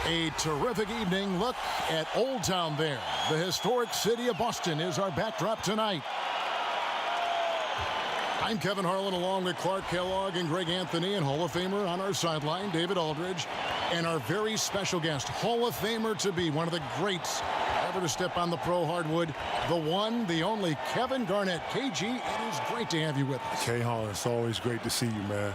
A terrific evening. Look at Old Town there. The historic city of Boston is our backdrop tonight. I'm Kevin Harlan along with Clark Kellogg and Greg Anthony, and Hall of Famer on our sideline, David Aldridge, and our very special guest, Hall of Famer to be, one of the greats ever to step on the pro hardwood, the one, the only, Kevin Garnett. KG, it is great to have you with us. K-Hall, it's always great to see you, man.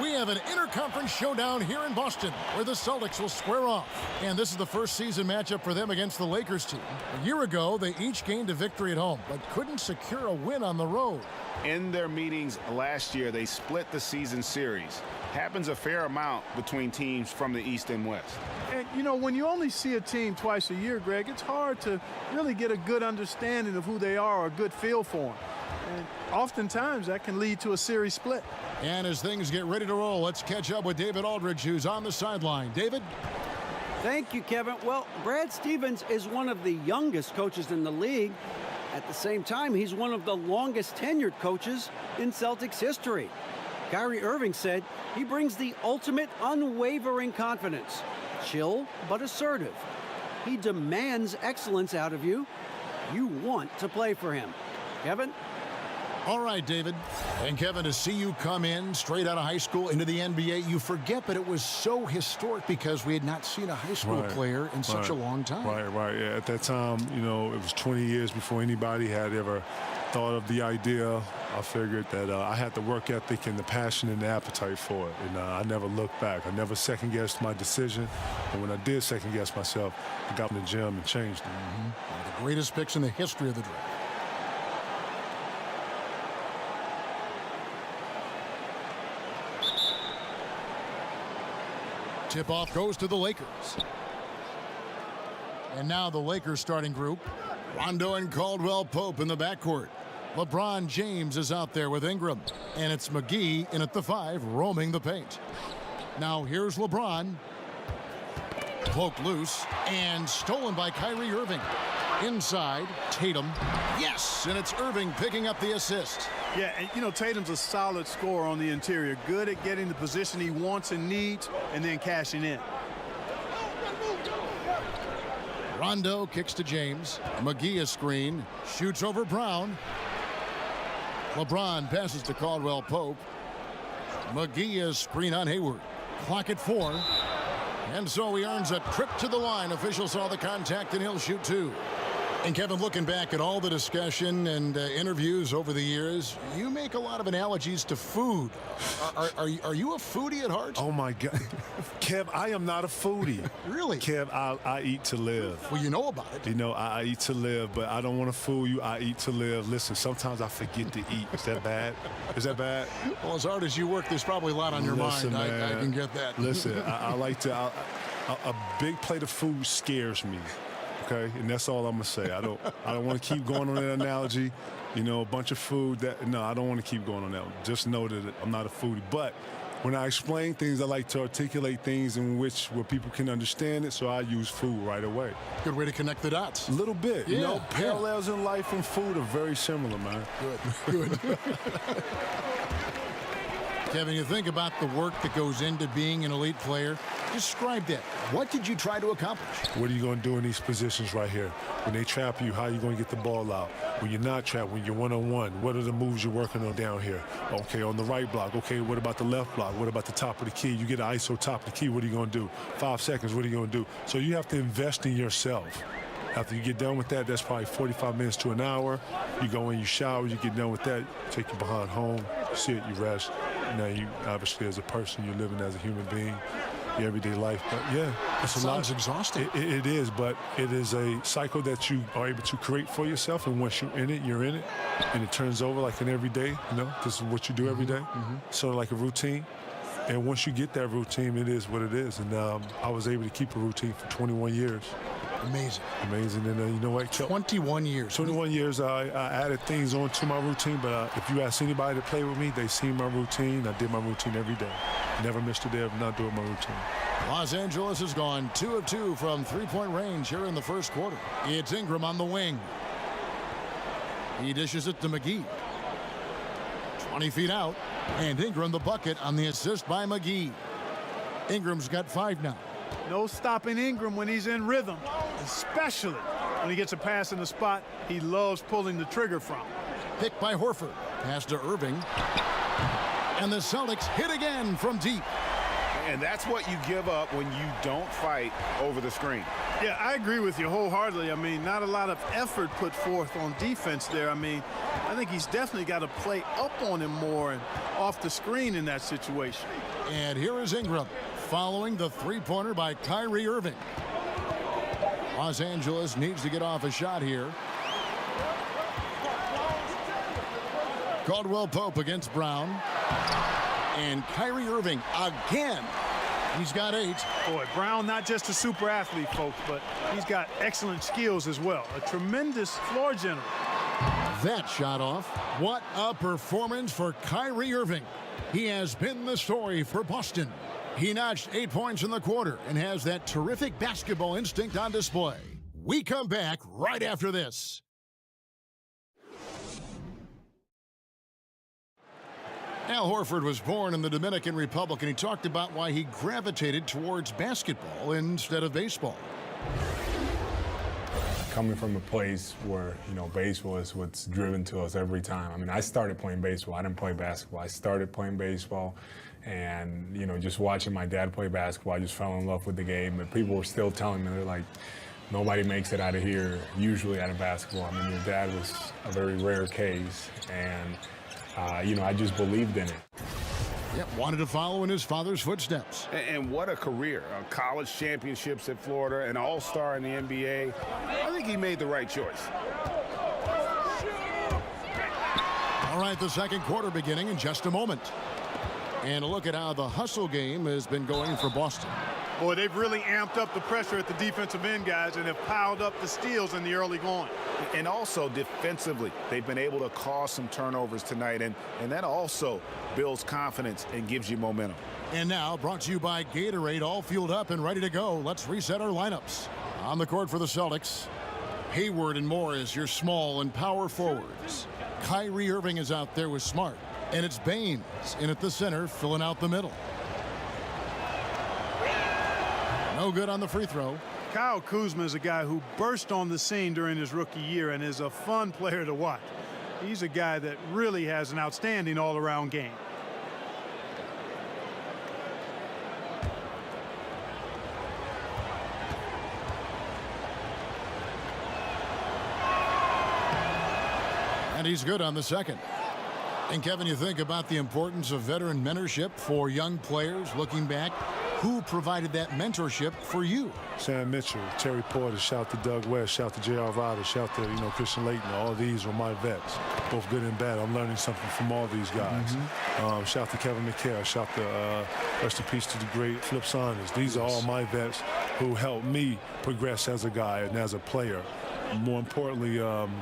We have an interconference showdown here in Boston where the Celtics will square off. And this is the first season matchup for them against the Lakers team. A year ago, they each gained a victory at home, but couldn't secure a win on the road. In their meetings last year, they split the season series. Happens a fair amount between teams from the East and West. And, you know, when you only see a team twice a year, Greg, it's hard to really get a good understanding of who they are or a good feel for them. And oftentimes, that can lead to a series split. And as things get ready to roll, let's catch up with David Aldridge, who's on the sideline. David? Thank you, Kevin. Well, Brad Stevens is one of the youngest coaches in the league. At the same time, he's one of the longest tenured coaches in Celtics history. Kyrie Irving said he brings the ultimate unwavering confidence. Chill but assertive. He demands excellence out of you. You want to play for him. Kevin? All right, David. And Kevin, to see you come in straight out of high school into the NBA, you forget, but it was so historic because we had not seen a high school player in such a long time. Right. Yeah, at that time, you know, it was 20 years before anybody had ever thought of the idea. I figured that I had the work ethic and the passion and the appetite for it. And I never looked back. I never second-guessed my decision. And when I did second-guess myself, I got in the gym and changed it. One of the greatest picks in the history of the draft. Tip-off goes to the Lakers. And now the Lakers starting group. Rondo and Caldwell Pope in the backcourt. LeBron James is out there with Ingram. And it's McGee in at the 5, roaming the paint. Now here's LeBron. Poked loose and stolen by Kyrie Irving. Inside, Tatum. Yes, and it's Irving picking up the assist. Yeah, and you know, Tatum's a solid scorer on the interior. Good at getting the position he wants and needs and then cashing in. Rondo kicks to James. McGee a screen. Shoots over Brown. LeBron passes to Caldwell Pope. McGee a screen on Hayward. Clock at 4. And so he earns a trip to the line. Official saw the contact and he'll shoot 2. And Kevin, looking back at all the discussion and interviews over the years, you make a lot of analogies to food. Are you a foodie at heart? Oh, my God. Kev, I am not a foodie. Really? Kev, I eat to live. Well, you know about it. You know, I eat to live, but I don't want to fool you. I eat to live. Listen, sometimes I forget to eat. Is that bad? Is that bad? Well, as hard as you work, there's probably a lot on your mind. Man, I can get that. Listen, I like to, a big plate of food scares me. Okay, and that's all I'm gonna say. I don't want to keep going on that analogy. You know, a bunch of food no, I don't want to keep going on that one. Just know that I'm not a foodie. But when I explain things, I like to articulate things where people can understand it. So I use food right away. Good way to connect the dots. A little bit. Yeah, you know, parallels in life and food are very similar, man. Good. Kevin, you think about the work that goes into being an elite player. Describe that. What did you try to accomplish? What are you going to do in these positions right here? When they trap you, how are you going to get the ball out? When you're not trapped, when you're one-on-one, what are the moves you're working on down here? Okay, on the right block. Okay, what about the left block? What about the top of the key? You get an ISO top of the key, what are you going to do? 5 seconds, what are you going to do? So you have to invest in yourself. After you get done with that, that's probably 45 minutes to an hour. You go in, you shower, you get done with that, take your behind home, you sit, you rest. Now you, obviously, as a person, you're living as a human being, your everyday life. But yeah, it's a lot. Sounds exhausting. It is, but it is a cycle that you are able to create for yourself. And once you're in it, and it turns over like an everyday. You know, this is what you do every day. Sort of like a routine. And once you get that routine, it is what it is. And I was able to keep a routine for 21 years. Amazing. And you know what? 21 years. 21 years, I added things onto my routine, but if you ask anybody to play with me, they see my routine. I did my routine every day. Never missed a day of not doing my routine. Los Angeles has gone 2 of 2 from three-point range here in the first quarter. It's Ingram on the wing. He dishes it to McGee. 20 feet out, and Ingram the bucket on the assist by McGee. Ingram's got 5 now. No stopping Ingram when he's in rhythm, especially when he gets a pass in the spot he loves pulling the trigger from. Picked by Horford. Pass to Irving. And the Celtics hit again from deep. And that's what you give up when you don't fight over the screen. Yeah, I agree with you wholeheartedly. I mean, not a lot of effort put forth on defense there. I mean, I think he's definitely got to play up on him more and off the screen in that situation. And here is Ingram following the three-pointer by Kyrie Irving. Los Angeles needs to get off a shot here. Caldwell Pope against Brown. And Kyrie Irving again. He's got 8. Boy, Brown not just a super athlete, folks, but he's got excellent skills as well. A tremendous floor general. That shot off. What a performance for Kyrie Irving. He has been the story for Boston. He notched 8 points in the quarter and has that terrific basketball instinct on display. We come back right after this. Al Horford was born in the Dominican Republic, and he talked about why he gravitated towards basketball instead of baseball. Coming from a place where, baseball is what's driven to us every time. I mean, I started playing baseball. I didn't play basketball. I started playing baseball, and, just watching my dad play basketball, I just fell in love with the game. But people were still telling me, they're like, nobody makes it out of here, usually out of basketball. I mean, your dad was a very rare case, and I just believed in it. Yep, wanted to follow in his father's footsteps. And what a career. College championships at Florida, an all-star in the NBA. I think he made the right choice. All right, the second quarter beginning in just a moment. And a look at how the hustle game has been going for Boston. Boy, they've really amped up the pressure at the defensive end, guys, and have piled up the steals in the early going. And also defensively, they've been able to cause some turnovers tonight, and that also builds confidence and gives you momentum. And now, brought to you by Gatorade, all fueled up and ready to go. Let's reset our lineups. On the court for the Celtics, Hayward and Moore is your small and power forwards. Kyrie Irving is out there with Smart, and it's Baines in at the center, filling out the middle. No good on the free throw. Kyle Kuzma is a guy who burst on the scene during his rookie year and is a fun player to watch. He's a guy that really has an outstanding all-around game. And he's good on the second. And Kevin, you think about the importance of veteran mentorship for young players looking back. Who provided that mentorship for you? Sam Mitchell, Terry Porter, shout to Doug West, shout to J.R. Ryder, shout to, Christian Laettner. All these were my vets, both good and bad. I'm learning something from all these guys. Shout to Kevin McHale, shout to, rest in peace to the great Flip Saunders. These are all my vets who helped me progress as a guy and as a player. More importantly,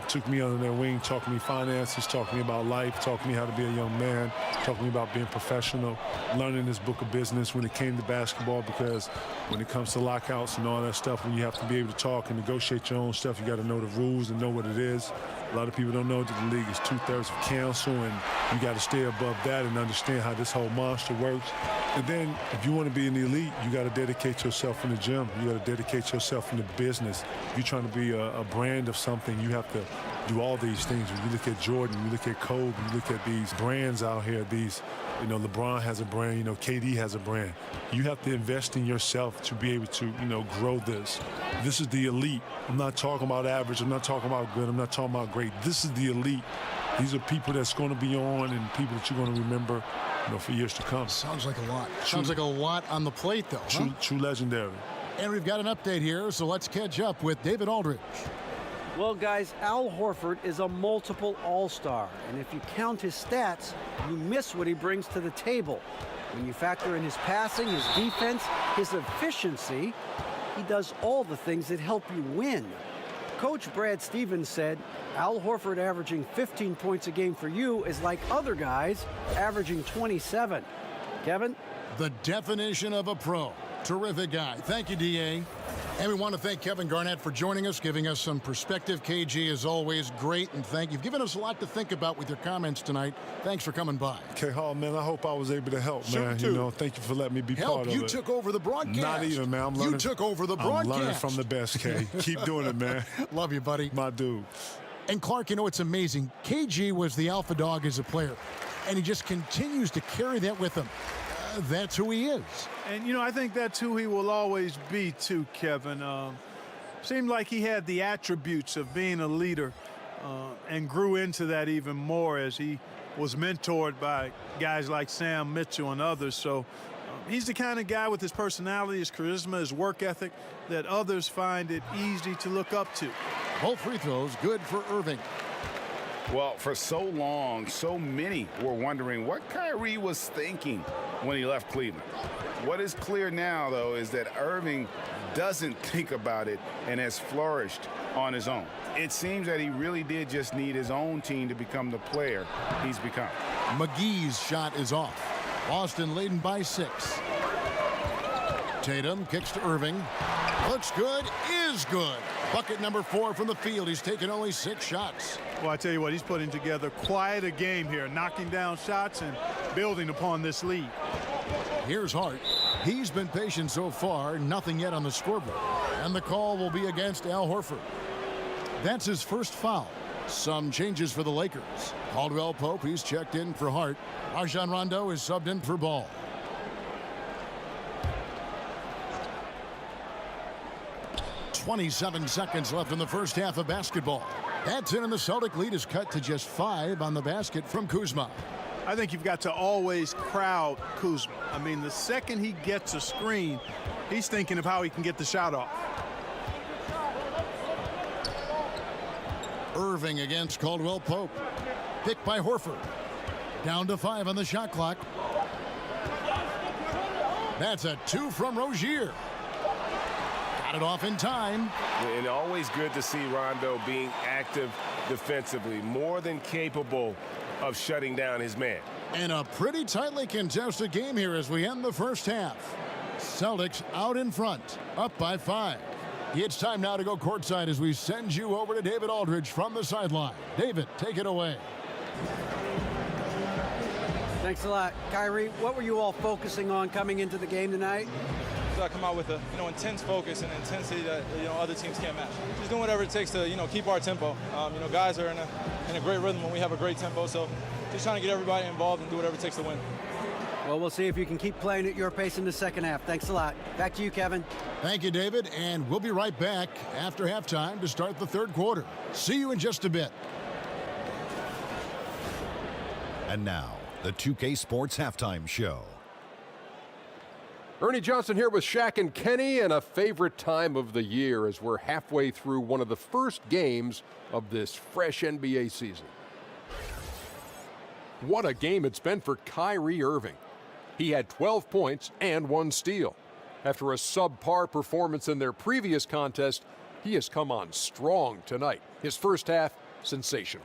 took me under their wing, taught me finances, taught me about life, taught me how to be a young man, taught me about being professional, learning this book of business when it came to basketball, because when it comes to lockouts and all that stuff, when you have to be able to talk and negotiate your own stuff, you got to know the rules and know what it is. A lot of people don't know that the league is 2/3 of council, and you got to stay above that and understand how this whole monster works. And then if you want to be in the elite, you got to dedicate yourself in the gym. You got to dedicate yourself in the business. If you're trying to be a brand of something, you have to do all these things. When you look at Jordan, you look at Kobe, you look at these brands out here, LeBron has a brand, KD has a brand. You have to invest in yourself to be able to, grow this. This is the elite. I'm not talking about average. I'm not talking about good. I'm not talking about great. This is the elite. These are people that's going to be on and people that you're going to remember, for years to come. Sounds like a lot. Sounds like a lot on the plate, though. True legendary. And we've got an update here, so let's catch up with David Aldridge. Well, guys, Al Horford is a multiple all-star, and if you count his stats, you miss what he brings to the table. When you factor in his passing, his defense, his efficiency, he does all the things that help you win. Coach Brad Stevens said, Al Horford averaging 15 points a game for you is like other guys averaging 27. Kevin? The definition of a pro. Terrific guy. Thank you, D.A. And we want to thank Kevin Garnett for joining us, giving us some perspective. KG, is always, great, and thank you. You've given us a lot to think about with your comments tonight. Thanks for coming by. Okay, Hall, man, I hope I was able to help, man. Too. You know, thank you for letting me be part of it. You took over the broadcast. Not even, man. I'm learning. You took over the broadcast. I'm learning from the best, K. Keep doing it, man. Love you, buddy. My dude. And Clark, you know, it's amazing. KG was the alpha dog as a player, and he just continues to carry that with him. That's who he is. And, you know, I think that's who he will always be, too, Kevin. Seemed like he had the attributes of being a leader and grew into that even more as he was mentored by guys like Sam Mitchell and others. So he's the kind of guy with his personality, his charisma, his work ethic that others find it easy to look up to. Both free throws good for Irving. Well, for so long, so many were wondering what Kyrie was thinking when he left Cleveland. What is clear now, though, is that Irving doesn't think about it and has flourished on his own. It seems that he really did just need his own team to become the player he's become. McGee's shot is off. Boston leading by 6. Tatum kicks to Irving. Looks good, is good. Bucket number 4 from the field. He's taken only 6 shots. Well, I tell you what, he's putting together quite a game here, knocking down shots and building upon this lead. Here's Hart. He's been patient so far, nothing yet on the scoreboard. And the call will be against Al Horford. That's his first foul. Some changes for the Lakers. Caldwell Pope, he's checked in for Hart. Rajon Rondo is subbed in for Ball. .27 seconds left in the first half of basketball. That's in, and the Celtic lead is cut to just 5 on the basket from Kuzma. I think you've got to always crowd Kuzma. I mean, the second he gets a screen, he's thinking of how he can get the shot off. Irving against Caldwell Pope. Picked by Horford. Down to 5 on the shot clock. That's a 2 from Rozier. Got it off in time. And always good to see Rondo being active defensively, more than capable of shutting down his man. And a pretty tightly contested game here as we end the first half. Celtics out in front, up by 5. It's time now to go courtside as we send you over to David Aldridge from the sideline. David, take it away. Thanks a lot. Kyrie, what were you all focusing on coming into the game tonight? I come out with a intense focus and intensity that other teams can't match. Just doing whatever it takes to keep our tempo. Guys are in a great rhythm when we have a great tempo. So just trying to get everybody involved and do whatever it takes to win. Well, we'll see if you can keep playing at your pace in the second half. Thanks a lot. Back to you, Kevin. Thank you, David, and we'll be right back after halftime to start the third quarter. See you in just a bit. And now, the 2K Sports Halftime Show. Ernie Johnson here with Shaq and Kenny, and a favorite time of the year as we're halfway through one of the first games of this fresh NBA season. What a game it's been for Kyrie Irving. He had 12 points and 1 steal. After a subpar performance in their previous contest, he has come on strong tonight. His first half, sensational.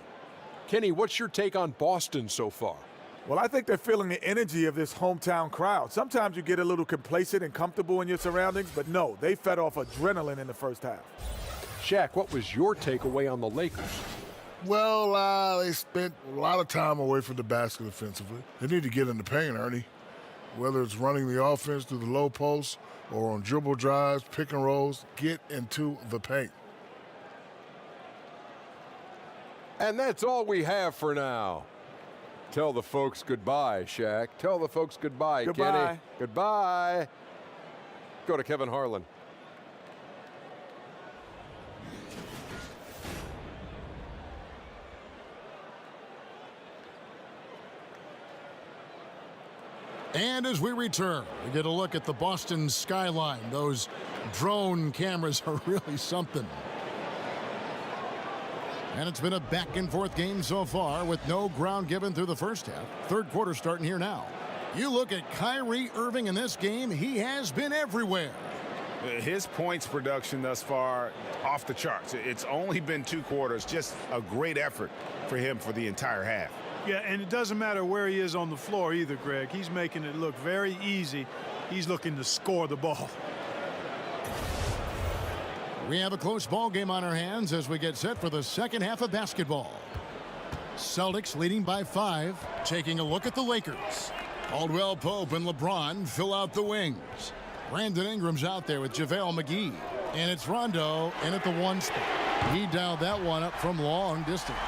Kenny, what's your take on Boston so far? Well, I think they're feeling the energy of this hometown crowd. Sometimes you get a little complacent and comfortable in your surroundings, but no, they fed off adrenaline in the first half. Shaq, what was your takeaway on the Lakers? Well, they spent a lot of time away from the basket offensively. They need to get in the paint, Ernie. Whether it's running the offense through the low post or on dribble drives, pick and rolls, get into the paint. And that's all we have for now. Tell the folks goodbye, Shaq. Tell the folks goodbye, Goodbye. Kenny. Goodbye. Go to Kevin Harlan. And as we return, we get a look at the Boston skyline. Those drone cameras are really something. And it's been a back-and-forth game so far with no ground given through the first half. Third quarter starting here now. You look at Kyrie Irving in this game, he has been everywhere. His points production thus far off the charts. It's only been 2 quarters, just a great effort for him for the entire half. Yeah, and it doesn't matter where he is on the floor either, Greg. He's making it look very easy he's looking to score the ball. We have a close ball game on our hands as we get set for the second half of basketball. Celtics leading by 5. Taking a look at the Lakers. Caldwell Pope and LeBron fill out the wings. Brandon Ingram's out there with JaVale McGee. And it's Rondo in at the 1 spot. He dialed that one up from long distance.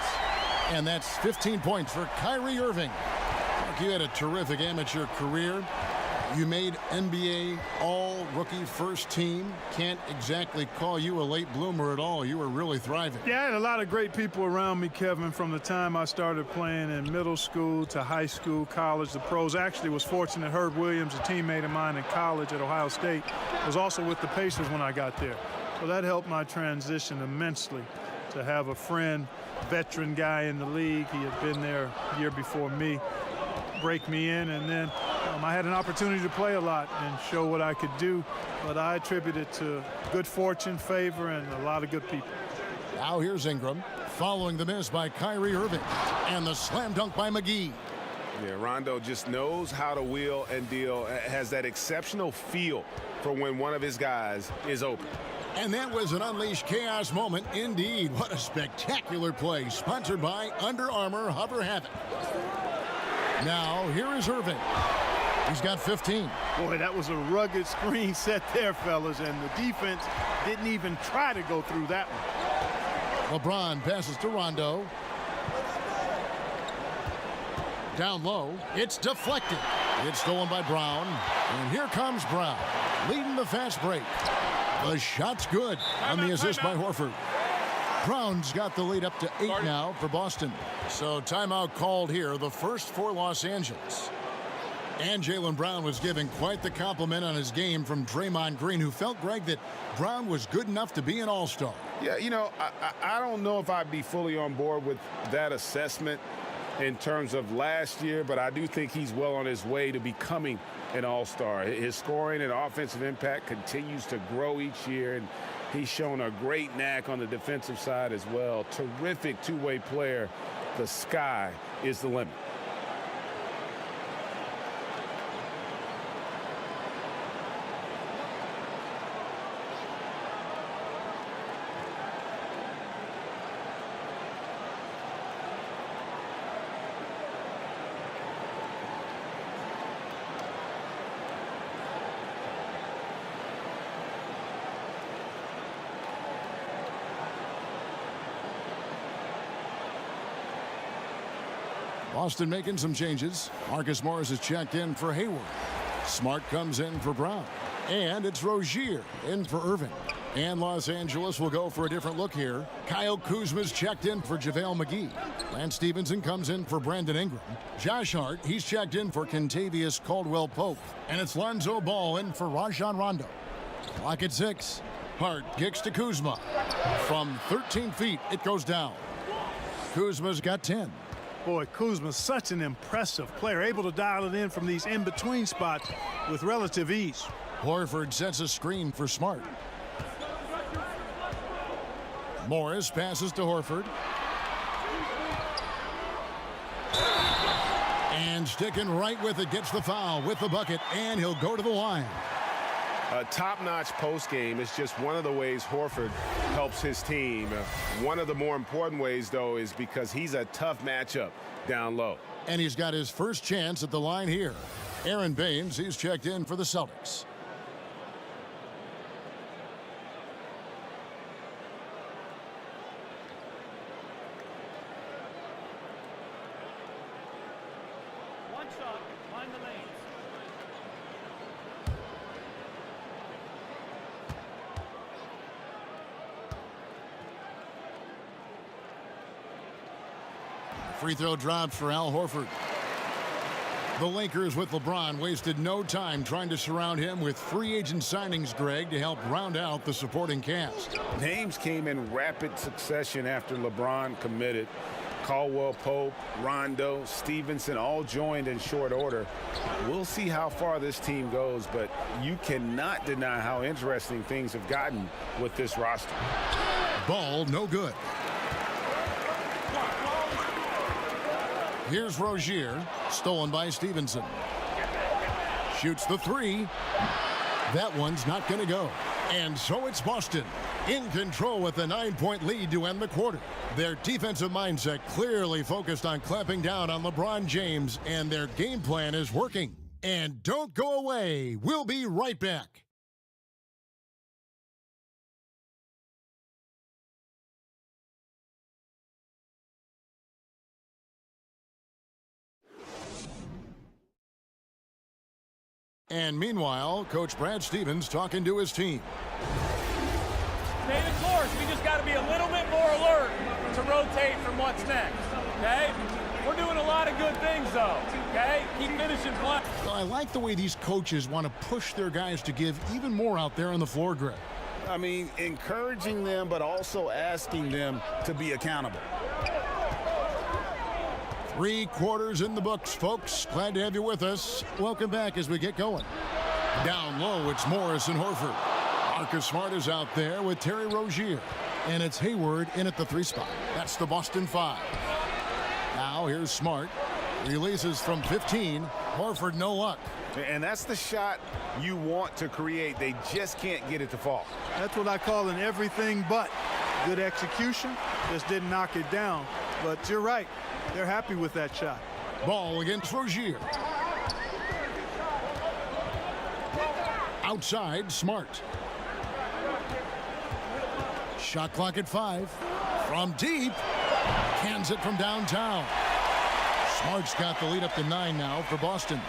And that's 15 points for Kyrie Irving. Mark, you had a terrific amateur career. You made NBA all-rookie first team. Can't exactly call you a late bloomer at all. You were really thriving. Yeah, I had a lot of great people around me, Kevin, from the time I started playing in middle school to high school, college, the pros. Actually was fortunate Herb Williams, a teammate of mine in college at Ohio State, was also with the Pacers when I got there. So that helped my transition immensely to have a friend, veteran guy in the league. He had been there a year before me, break me in, and then I had an opportunity to play a lot and show what I could do, but I attribute it to good fortune, favor, and a lot of good people. Now here's Ingram, following the miss by Kyrie Irving, and the slam dunk by McGee. Yeah, Rondo just knows how to wheel and deal, has that exceptional feel for when one of his guys is open. And that was an unleashed chaos moment indeed. What a spectacular play, sponsored by Under Armour Hover Havoc. Now here is Irving. He's got 15. Boy, that was a rugged screen set there, fellas, and the defense didn't even try to go through that one. LeBron passes to Rondo. Down low, it's deflected. It's stolen by Brown, and here comes Brown, leading the fast break. The shot's good on the assist by Horford. Brown's got the lead up to 8 now for Boston. So timeout called here, the first for Los Angeles. And Jaylen Brown was giving quite the compliment on his game from Draymond Green, who felt, Greg, that Brown was good enough to be an all-star. Yeah, you know, I don't know if I'd be fully on board with that assessment in terms of last year, but I do think he's well on his way to becoming an all-star. His scoring and offensive impact continues to grow each year, and he's shown a great knack on the defensive side as well. Terrific two-way player. The sky is the limit. Boston making some changes. Marcus Morris is checked in for Hayward. Smart comes in for Brown. And it's Rozier in for Irving. And Los Angeles will go for a different look here. Kyle Kuzma's checked in for JaVale McGee. Lance Stevenson comes in for Brandon Ingram. Josh Hart, he's checked in for Kentavious Caldwell-Pope. And it's Lonzo Ball in for Rajon Rondo. Clock at 6. Hart kicks to Kuzma. From 13 feet, it goes down. Kuzma's got 10. Boy, Kuzma's such an impressive player, able to dial it in from these in-between spots with relative ease. Horford sets a screen for Smart. Morris passes to Horford. And sticking right with it, gets the foul with the bucket, and he'll go to the line. A top-notch postgame is just one of the ways Horford helps his team. One of the more important ways, though, is because he's a tough matchup down low. And he's got his first chance at the line here. Aaron Baines, he's checked in for the Celtics. One shot, find the lanes. Free throw drops for Al Horford. The Lakers with LeBron wasted no time trying to surround him with free agent signings, Greg, to help round out the supporting cast. Names came in rapid succession after LeBron committed. Caldwell Pope, Rondo, Stevenson all joined in short order. We'll see how far this team goes, but you cannot deny how interesting things have gotten with this roster. Ball no good. Here's Rozier, stolen by Stevenson. Shoots the three. That one's not going to go. And so it's Boston in control with a 9-point lead to end the quarter. Their defensive mindset clearly focused on clamping down on LeBron James, and their game plan is working. And don't go away. We'll be right back. And meanwhile, Coach Brad Stevens talking to his team. Stay the course. We just got to be a little bit more alert to rotate from what's next, okay? We're doing a lot of good things, though, okay? Keep finishing play. Well, I like the way these coaches want to push their guys to give even more out there on the floor, Greg. I mean, encouraging them, but also asking them to be accountable. 3 quarters in the books, folks. Glad to have you with us. Welcome back as we get going. Down low, it's Morris and Horford. Marcus Smart is out there with Terry Rozier. And it's Hayward in at the 3 spot. That's the Boston 5. Now here's Smart. Releases from 15. Horford, no luck. And that's the shot you want to create. They just can't get it to fall. That's what I call an everything but. Good execution, just didn't knock it down. But you're right. They're happy with that shot. Ball against Rozier. Outside, Smart. Shot clock at 5. From deep. Cans it from downtown. Smart's got the lead up to 9 now for Boston.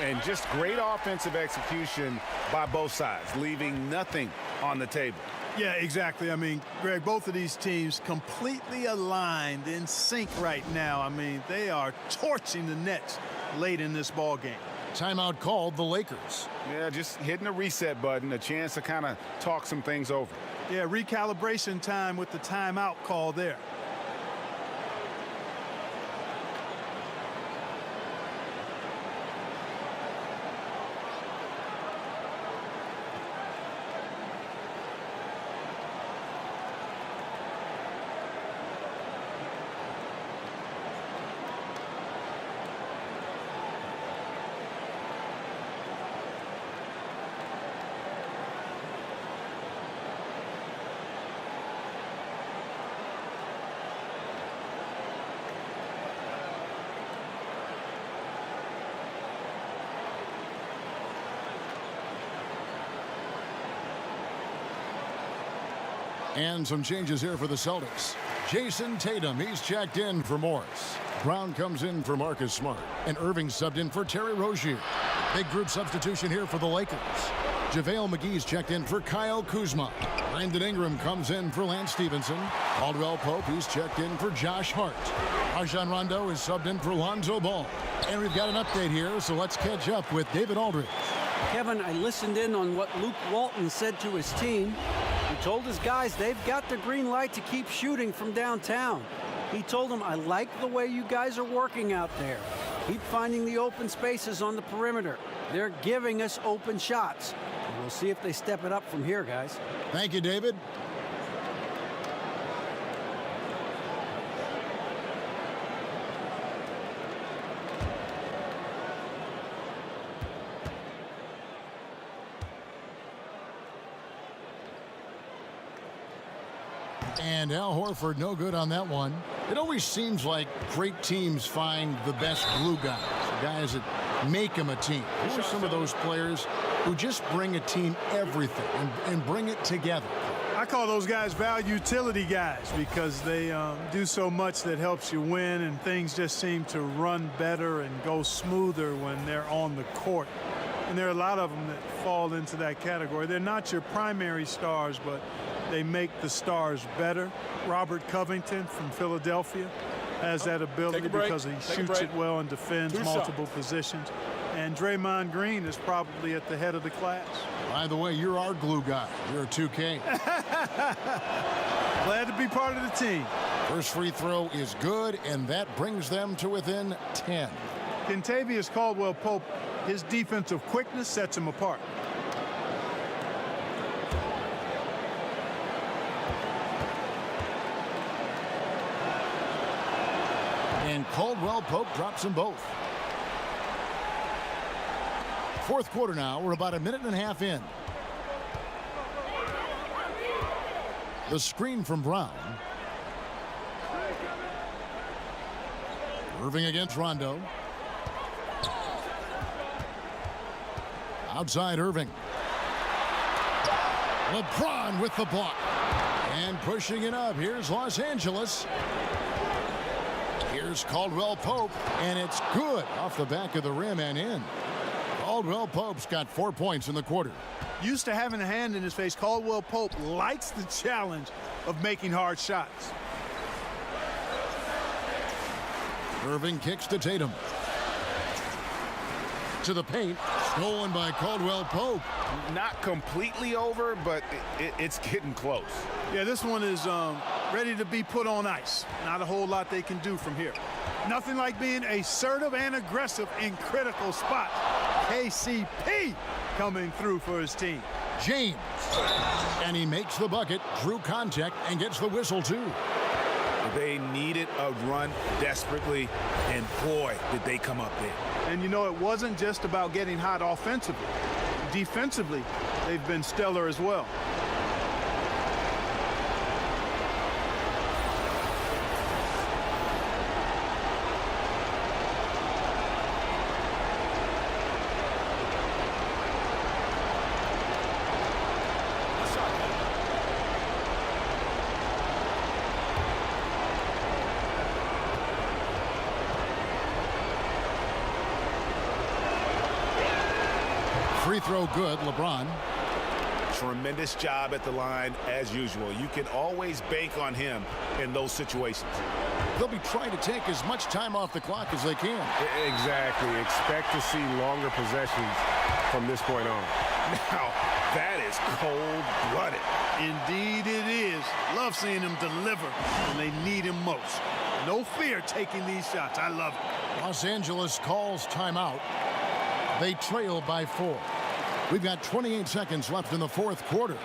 And just great offensive execution by both sides, leaving nothing on the table. Yeah, exactly. I mean, Greg, both of these teams completely aligned, in sync right now. I mean, they are torching the Nets late in this ball game. Timeout called the Lakers. Yeah, just hitting a reset button, a chance to kind of talk some things over. Yeah, recalibration time with the timeout call there. And some changes here for the Celtics. Jason Tatum, he's checked in for Morris. Brown comes in for Marcus Smart. And Irving subbed in for Terry Rozier. Big group substitution here for the Lakers. JaVale McGee's checked in for Kyle Kuzma. Brandon Ingram comes in for Lance Stevenson. Caldwell Pope, he's checked in for Josh Hart. Rajon Rondo is subbed in for Lonzo Ball. And we've got an update here, so let's catch up with David Aldridge. Kevin, I listened in on what Luke Walton said to his team. He told his guys they've got the green light to keep shooting from downtown. He told them, I like the way you guys are working out there. Keep finding the open spaces on the perimeter. They're giving us open shots. And we'll see if they step it up from here, guys. Thank you, David. And Al Horford, no good on that one. It always seems like great teams find the best glue guys, the guys that make them a team. Who are some of those players who just bring a team everything and bring it together? I call those guys value utility guys because they do so much that helps you win, and things just seem to run better and go smoother when they're on the court. And there are a lot of them that fall into that category. They're not your primary stars, but they make the stars better. Robert Covington from Philadelphia has that ability because he shoots it well and defends multiple positions. And Draymond Green is probably at the head of the class. By the way, you're our glue guy. You're a 2K. Glad to be part of the team. First free throw is good, and that brings them to within 10. Kentavious Caldwell-Pope, his defensive quickness sets him apart. And Caldwell Pope drops them both. Fourth quarter now. We're about a minute and a half in. The screen from Brown. Irving against Rondo. Outside Irving. LeBron with the block. And pushing it up. Here's Los Angeles. Here's Caldwell Pope. And it's good off the back of the rim and in. Caldwell Pope's got 4 points in the quarter. Used to having a hand in his face, Caldwell Pope likes the challenge of making hard shots. Irving kicks to Tatum. To the paint. Stolen by Caldwell Pope. Not completely over, but it's getting close. Yeah, this one is ready to be put on ice. Not a whole lot they can do from here. Nothing like being assertive and aggressive in critical spots. KCP coming through for his team. James. And he makes the bucket, drew contact, and gets the whistle too. They needed a run desperately, and boy, did they come up there. And you know, it wasn't just about getting hot offensively. Defensively, they've been stellar as well. Free throw good, LeBron. Tremendous job at the line as usual. You can always bank on him in those situations. They'll be trying to take as much time off the clock as they can. Exactly. Expect to see longer possessions from this point on. Now, that is cold-blooded. Indeed it is. Love seeing him deliver when they need him most. No fear taking these shots. I love it. Los Angeles calls timeout. They trail by 4. We've got 28 seconds left in the fourth quarter.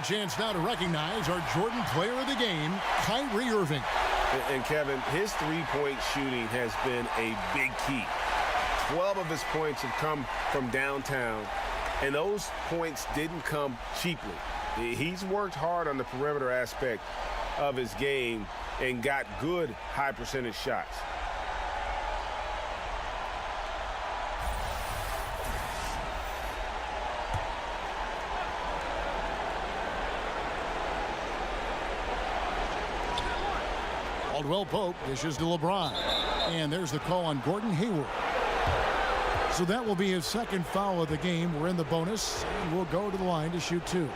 Chance now to recognize our Jordan player of the game, Kyrie Irving. And Kevin, his three-point shooting has been a big key. 12 of his points have come from downtown, and those points didn't come cheaply. He's worked hard on the perimeter aspect of his game and got good high-percentage shots. Caldwell Pope dishes to LeBron. And there's the call on Gordon Hayward. So that will be his second foul of the game. We're in the bonus, and we'll go to the line to shoot 2.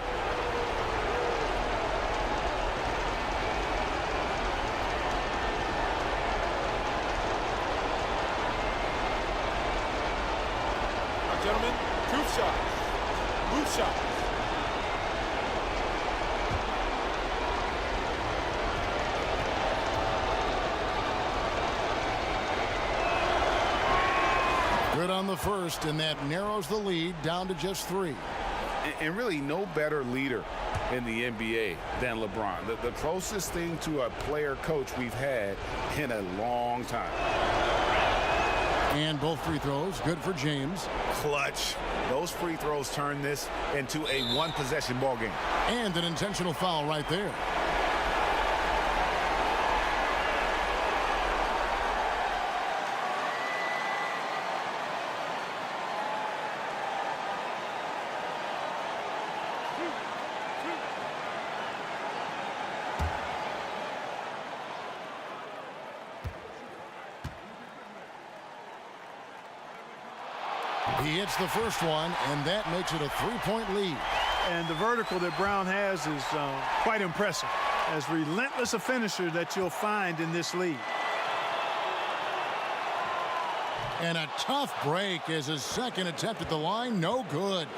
Gentlemen, two shots. Move shots. Good on the first, and that narrows the lead down to just 3. And really no better leader in the NBA than LeBron. The closest thing to a player coach we've had in a long time. And both free throws, good for James. Clutch. Those free throws turn this into a one-possession ball game. And an intentional foul right there. He hits the first one, and that makes it a 3-point lead. And the vertical that Brown has is quite impressive. As relentless a finisher that you'll find in this league. And a tough break as his second attempt at the line, no good.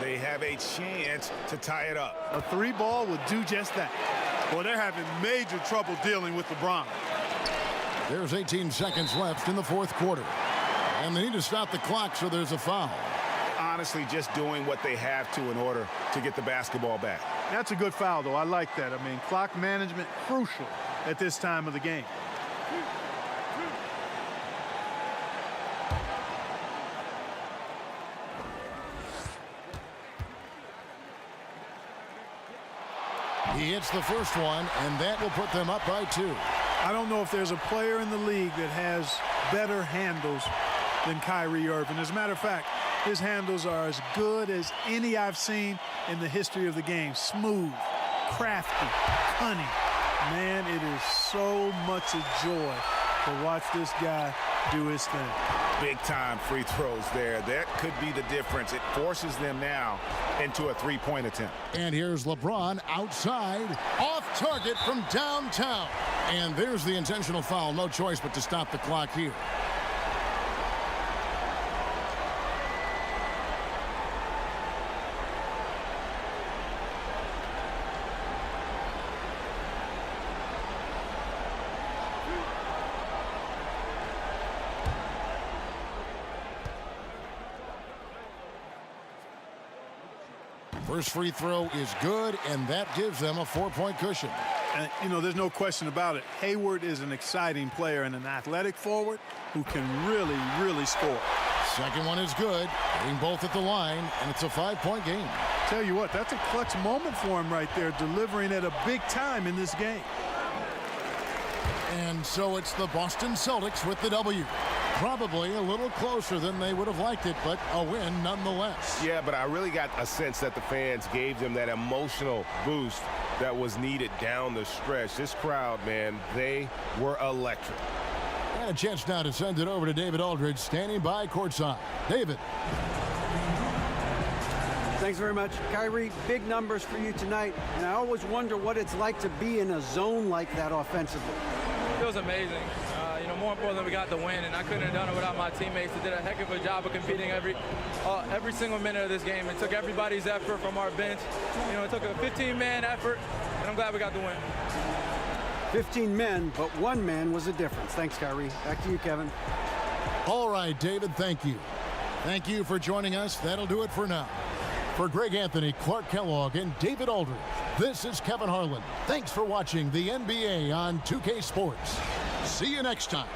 They have a chance to tie it up. A 3-ball would do just that. Well, they're having major trouble dealing with LeBron. There's 18 seconds left in the fourth quarter. And they need to stop the clock, so there's a foul. Honestly, just doing what they have to in order to get the basketball back. That's a good foul, though. I like that. I mean, clock management crucial at this time of the game. He hits the first one, and that will put them up by 2. I don't know if there's a player in the league that has better handles than Kyrie Irving. As a matter of fact, his handles are as good as any I've seen in the history of the game. Smooth, crafty, cunning. Man, it is so much a joy to watch this guy do his thing. Big-time free throws there. That could be the difference. It forces them now into a 3-point attempt. And here's LeBron outside, off target from downtown. And there's the intentional foul. No choice but to stop the clock here. First free throw is good, and that gives them a 4-point cushion. And, you know, there's no question about it. Hayward is an exciting player and an athletic forward who can really, really score. Second one is good, hitting both at the line, and it's a 5-point game. Tell you what, that's a clutch moment for him right there, delivering at a big time in this game. And so it's the Boston Celtics with the W. Probably a little closer than they would have liked it, but a win nonetheless. Yeah, but I really got a sense that the fans gave them that emotional boost that was needed down the stretch. This crowd, man, they were electric. And a chance now to send it over to David Aldridge, standing by courtside. David. Thanks very much. Kyrie, big numbers for you tonight, and I always wonder what it's like to be in a zone like that offensively. It was amazing. More importantly, we got the win, and I couldn't have done it without my teammates who did a heck of a job of competing every single minute of this game. It took everybody's effort from our bench. It took a 15-man effort, and I'm glad we got the win. 15 men, but one man was the difference. Thanks, Kyrie. Back to you, Kevin. All right, David, thank you. Thank you for joining us. That'll do it for now. For Greg Anthony, Clark Kellogg, and David Aldridge, this is Kevin Harlan. Thanks for watching the NBA on 2K Sports. See you next time.